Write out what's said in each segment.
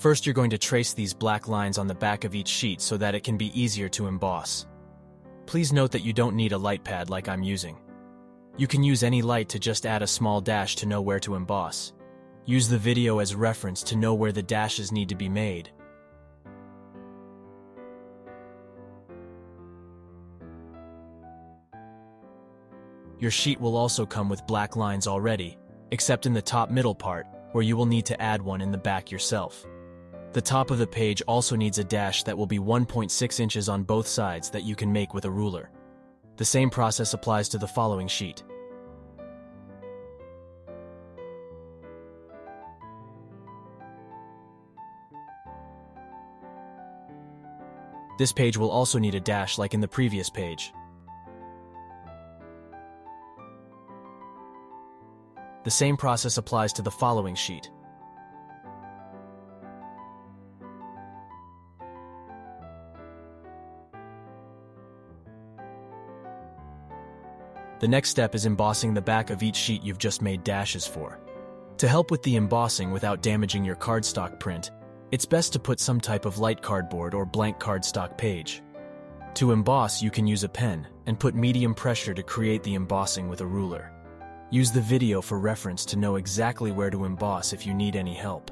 First, you're going to trace these black lines on the back of each sheet so that it can be easier to emboss. Please note that you don't need a light pad like I'm using. You can use any light to just add a small dash to know where to emboss. Use the video as reference to know where the dashes need to be made. Your sheet will also come with black lines already, except in the top middle part, where you will need to add one in the back yourself. The top of the page also needs a dash that will be 1.6 inches on both sides that you can make with a ruler. The same process applies to the following sheet. This page will also need a dash like in the previous page. The same process applies to the following sheet. The next step is embossing the back of each sheet you've just made dashes for. To help with the embossing without damaging your cardstock print, it's best to put some type of light cardboard or blank cardstock page. To emboss, you can use a pen and put medium pressure to create the embossing with a ruler. Use the video for reference to know exactly where to emboss if you need any help.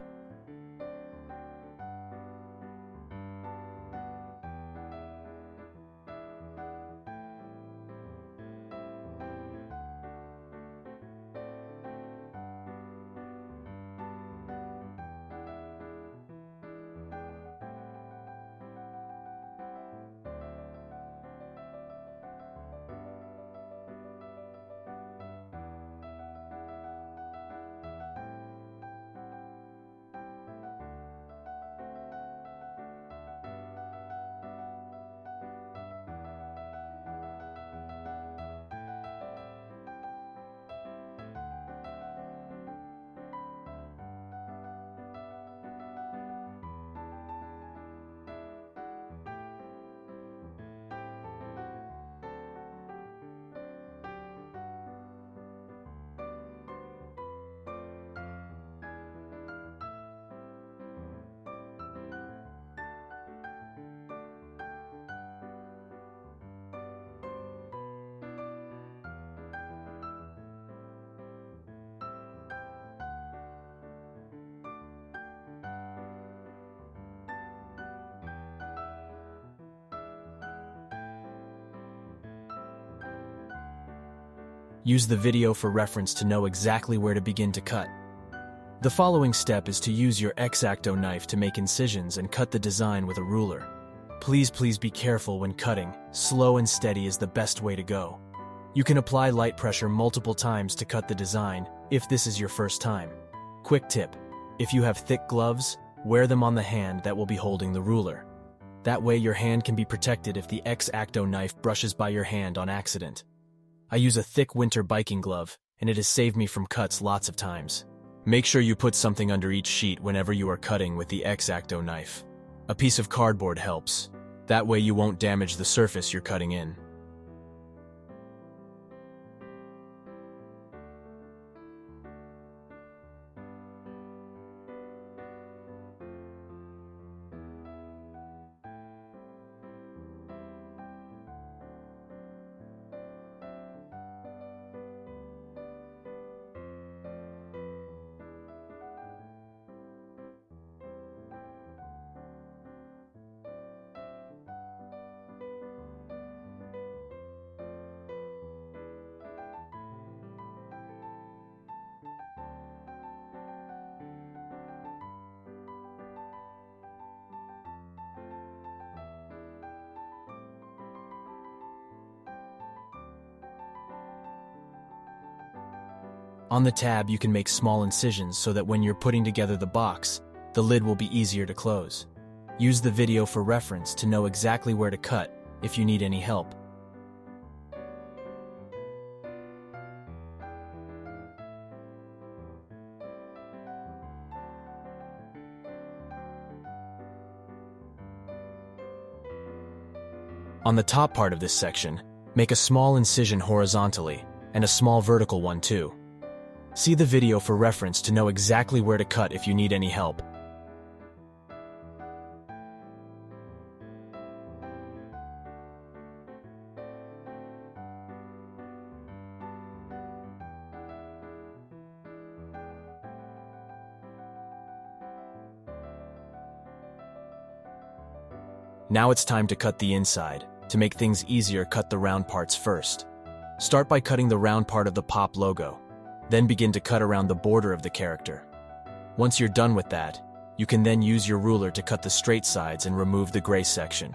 Use the video for reference to know exactly where to begin to cut. The following step is to use your X-Acto knife to make incisions and cut the design with a ruler. Please be careful when cutting. Slow and steady is the best way to go. You can apply light pressure multiple times to cut the design if this is your first time. Quick tip: if you have thick gloves, wear them on the hand that will be holding the ruler. That way your hand can be protected if the X-Acto knife brushes by your hand on accident. I use a thick winter biking glove, and it has saved me from cuts lots of times. Make sure you put something under each sheet whenever you are cutting with the X-Acto knife. A piece of cardboard helps. That way you won't damage the surface you're cutting in. On the tab, you can make small incisions so that when you're putting together the box, the lid will be easier to close. Use the video for reference to know exactly where to cut if you need any help. On the top part of this section, make a small incision horizontally and a small vertical one too. See the video for reference to know exactly where to cut if you need any help. Now it's time to cut the inside. To make things easier, cut the round parts first. Start by cutting the round part of the Pop logo. Then begin to cut around the border of the character. Once you're done with that, you can then use your ruler to cut the straight sides and remove the gray section.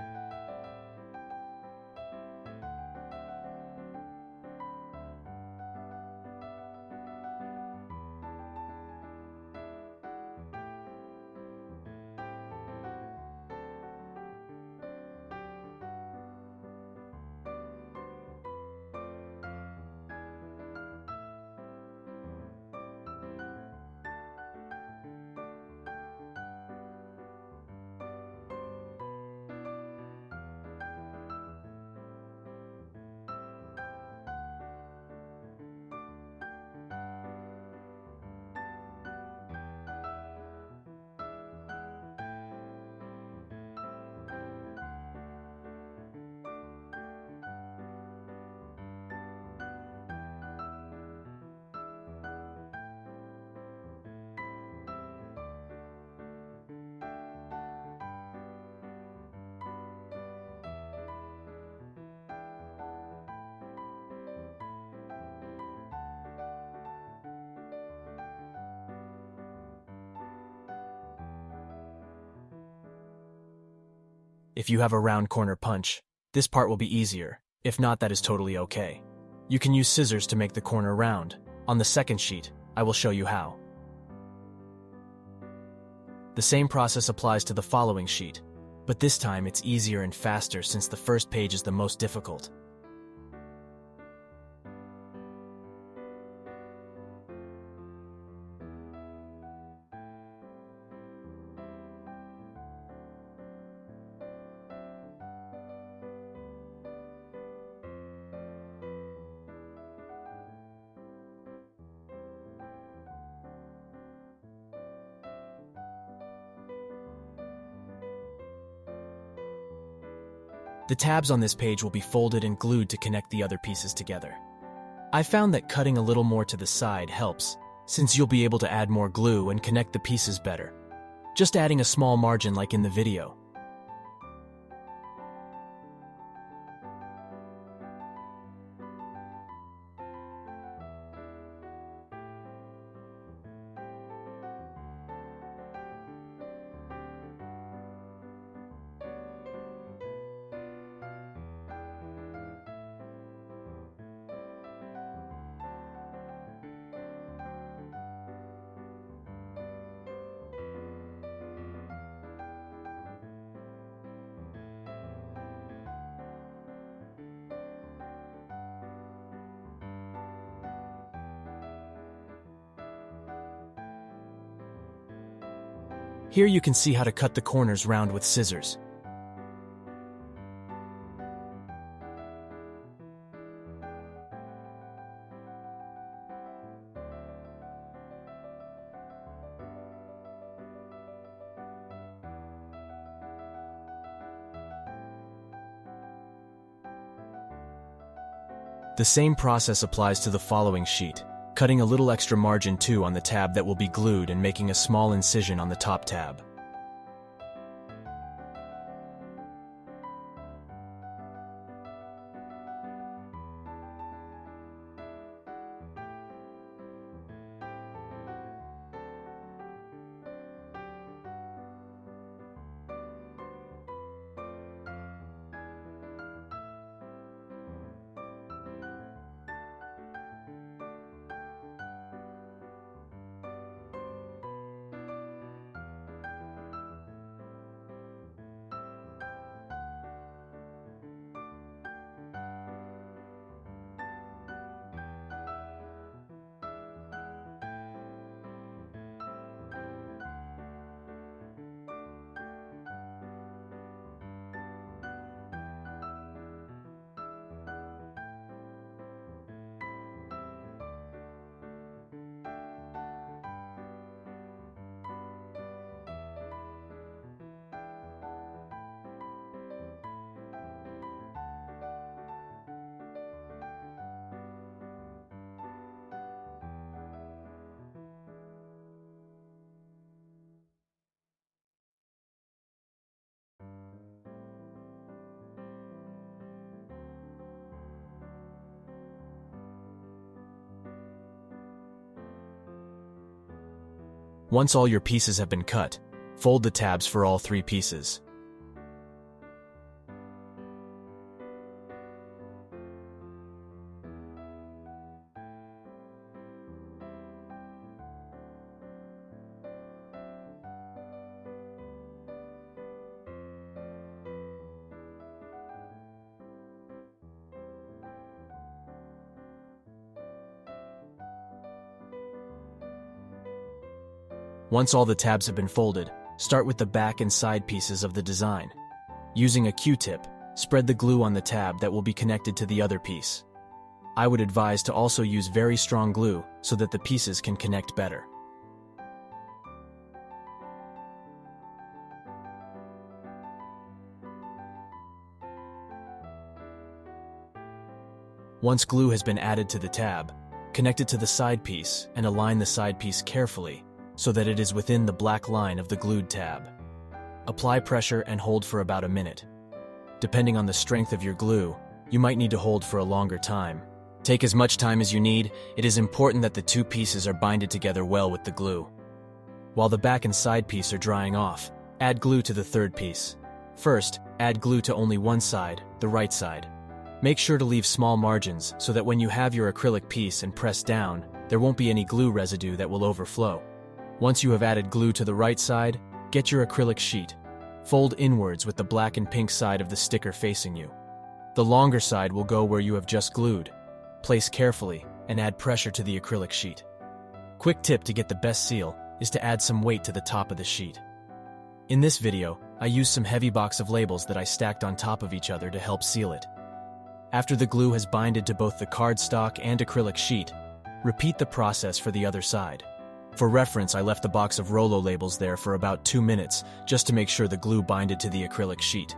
If you have a round corner punch, this part will be easier. If not, that is totally okay. You can use scissors to make the corner round. On the second sheet, I will show you how. The same process applies to the following sheet, but this time it's easier and faster since the first page is the most difficult. The tabs on this page will be folded and glued to connect the other pieces together. I found that cutting a little more to the side helps, since you'll be able to add more glue and connect the pieces better. Just adding a small margin like in the video. Here you can see how to cut the corners round with scissors. The same process applies to the following sheet. Cutting a little extra margin too on the tab that will be glued and making a small incision on the top tab. Once all your pieces have been cut, fold the tabs for all 3 pieces. Once all the tabs have been folded, start with the back and side pieces of the design. Using a Q-tip, spread the glue on the tab that will be connected to the other piece. I would advise to also use very strong glue so that the pieces can connect better. Once glue has been added to the tab, connect it to the side piece and align the side piece carefully so that it is within the black line of the glued tab. Apply pressure and hold for about a minute. Depending on the strength of your glue, you might need to hold for a longer time. Take as much time as you need. It is important that the 2 pieces are binded together well with the glue. While the back and side piece are drying off, add glue to the 3rd piece. First, add glue to only one side, the right side. Make sure to leave small margins so that when you have your acrylic piece and press down, there won't be any glue residue that will overflow. Once you have added glue to the right side, get your acrylic sheet. Fold inwards with the black and pink side of the sticker facing you. The longer side will go where you have just glued. Place carefully and add pressure to the acrylic sheet. Quick tip to get the best seal is to add some weight to the top of the sheet. In this video, I used some heavy box of labels that I stacked on top of each other to help seal it. After the glue has binded to both the cardstock and acrylic sheet, repeat the process for the other side. For reference, I left the box of Rolo labels there for about 2 minutes just to make sure the glue binded to the acrylic sheet.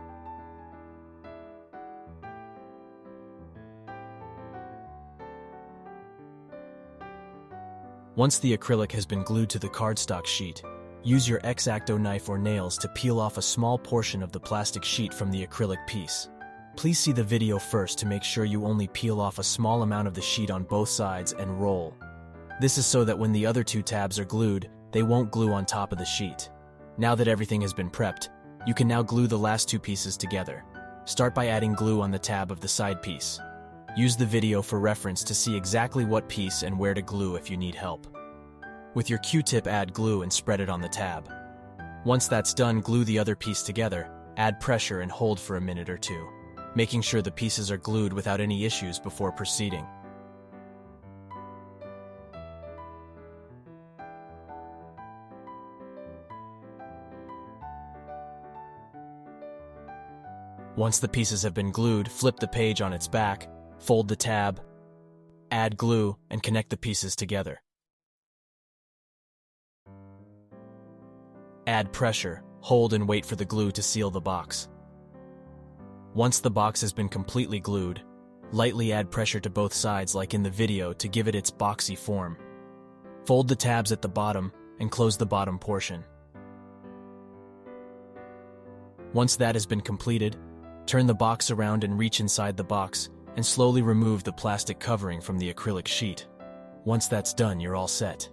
Once the acrylic has been glued to the cardstock sheet, use your X-Acto knife or nails to peel off a small portion of the plastic sheet from the acrylic piece. Please see the video first to make sure you only peel off a small amount of the sheet on both sides and roll. This is so that when the other 2 tabs are glued, they won't glue on top of the sheet. Now that everything has been prepped, you can now glue the last 2 pieces together. Start by adding glue on the tab of the side piece. Use the video for reference to see exactly what piece and where to glue if you need help. With your Q-tip, add glue and spread it on the tab. Once that's done, glue the other piece together, add pressure and hold for a minute or 2, making sure the pieces are glued without any issues before proceeding. Once the pieces have been glued, flip the page on its back, fold the tab, add glue, and connect the pieces together. Add pressure, hold and wait for the glue to seal the box. Once the box has been completely glued, lightly add pressure to both sides like in the video to give it its boxy form. Fold the tabs at the bottom and close the bottom portion. Once that has been completed, turn the box around and reach inside the box and slowly remove the plastic covering from the acrylic sheet. Once that's done, you're all set.